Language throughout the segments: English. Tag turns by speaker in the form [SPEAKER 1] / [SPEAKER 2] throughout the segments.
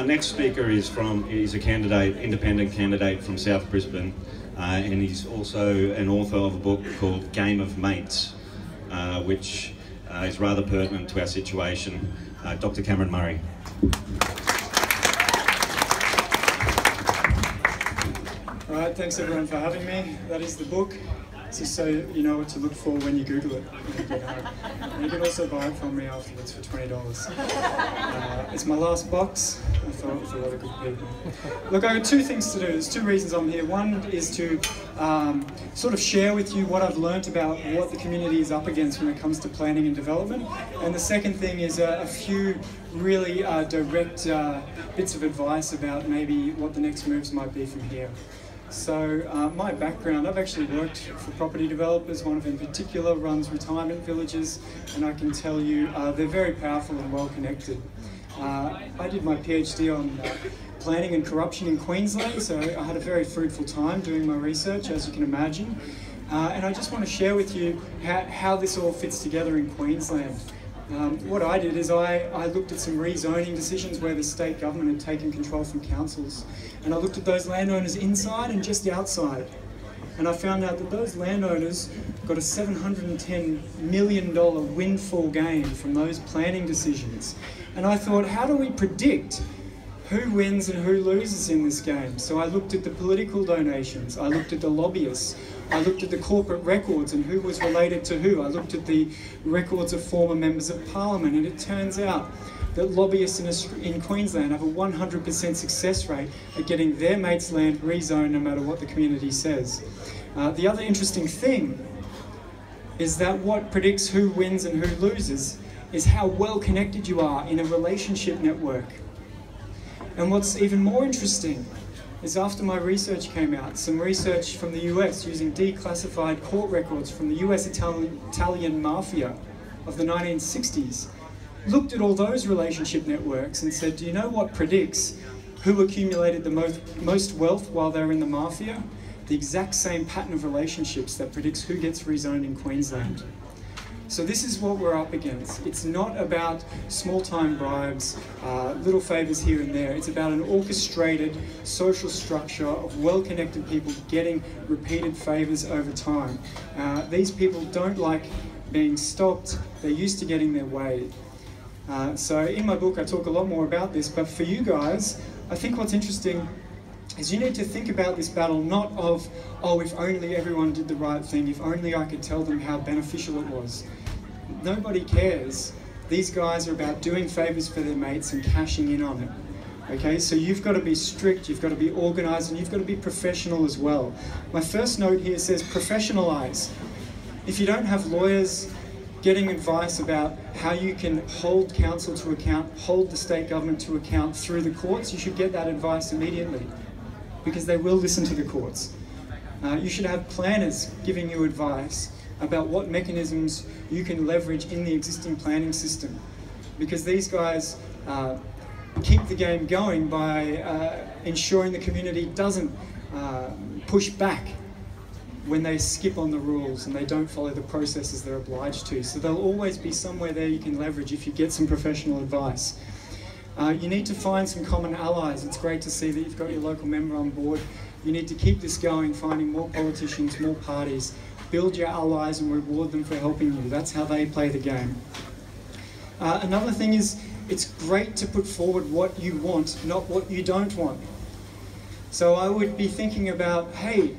[SPEAKER 1] Our next speaker is a candidate, independent candidate from South Brisbane, and he's also an author of a book called Game of Mates, which is rather pertinent to our situation. Dr. Cameron Murray.
[SPEAKER 2] All right, thanks everyone for having me. That is the book. Just so you know what to look for when you Google it. And you can also buy it from me afterwards for $20. It's my last box. I thought it was a lot of good people. Look, I got two things to do. There's two reasons I'm here. One is to sort of share with you what I've learnt about what the community is up against when it comes to planning and development. And the second thing is a few really direct bits of advice about maybe what the next moves might be from here. So my background, I've actually worked for property developers. One of them in particular runs retirement villages, and I can tell you they're very powerful and well connected. I did my PhD on planning and corruption in Queensland, so I had a very fruitful time doing my research, as you can imagine. And I just want to share with you how this all fits together in Queensland. What I did is I looked at some rezoning decisions where the state government had taken control from councils, and I looked at those landowners inside and just outside, and I found out that those landowners got a $710 million windfall gain from those planning decisions. And I thought, how do we predict who wins and who loses in this game? So I looked at the political donations, I looked at the lobbyists, I looked at the corporate records and who was related to who. I looked at the records of former members of parliament, and it turns out that lobbyists in Queensland have a 100% success rate at getting their mates' land rezoned no matter what the community says. The other interesting thing is that what predicts who wins and who loses is how well connected you are in a relationship network. And what's even more interesting is after my research came out, some research from the US using declassified court records from the US Italian mafia of the 1960s, looked at all those relationship networks and said, do you know what predicts who accumulated the most wealth while they were in the mafia? The exact same pattern of relationships that predicts who gets rezoned in Queensland. So this is what we're up against. It's not about small-time bribes, little favours here and there. It's about an orchestrated social structure of well-connected people getting repeated favours over time. These people don't like being stopped. They're used to getting their way. So in my book I talk a lot more about this, but for you guys, I think what's interesting is you need to think about this battle not of, oh, if only everyone did the right thing, if only I could tell them how beneficial it was. Nobody cares. These guys are about doing favours for their mates and cashing in on it. Okay, so you've got to be strict, you've got to be organised, and you've got to be professional as well. My first note here says professionalise. If you don't have lawyers getting advice about how you can hold council to account, hold the state government to account through the courts, you should get that advice immediately, because they will listen to the courts. You should have planners giving you advice about what mechanisms you can leverage in the existing planning system, because these guys keep the game going by ensuring the community doesn't push back when they skip on the rules and they don't follow the processes they're obliged to. So there'll always be somewhere there you can leverage if you get some professional advice. You need to find some common allies. It's great to see that you've got your local member on board. You need to keep this going, finding more politicians, more parties. Build your allies and reward them for helping you. That's how they play the game. Another thing is, it's great to put forward what you want, not what you don't want. So I would be thinking about, hey,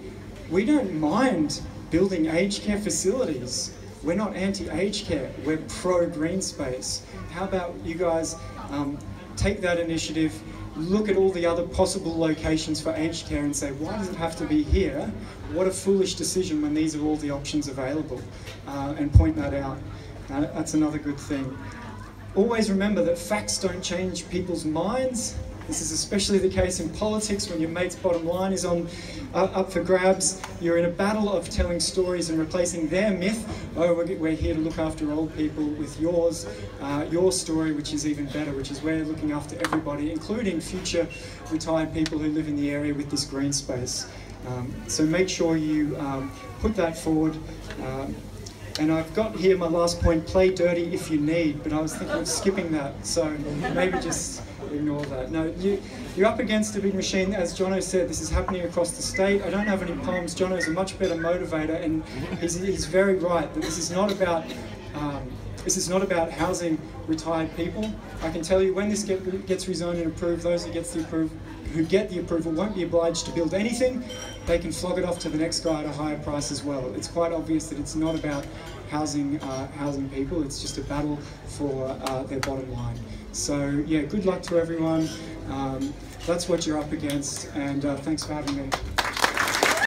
[SPEAKER 2] we don't mind building aged care facilities. We're not anti-aged care, we're pro-green space. How about you guys take that initiative, look at all the other possible locations for aged care and say, why does it have to be here? What a foolish decision when these are all the options available, and point that out. That's another good thing. Always remember that facts don't change people's minds. This is especially the case in politics when your mate's bottom line is up for grabs. You're in a battle of telling stories and replacing their myth. Oh, we're here to look after old people, with yours, your story, which is even better, which is we're looking after everybody, including future retired people who live in the area with this green space. So make sure you put that forward. And I've got here my last point, play dirty if you need, but I was thinking of skipping that. So maybe just ignore that. No, you're up against a big machine. As Jono said, this is happening across the state. I don't have any poems. Jono's a much better motivator, and he's very right that this is not about housing retired people. I can tell you when this gets rezoned and approved, those who get the approval won't be obliged to build anything. They can flog it off to the next guy at a higher price as well. It's quite obvious that it's not about housing people. It's just a battle for their bottom line. So yeah, good luck to everyone. That's what you're up against, and thanks for having me.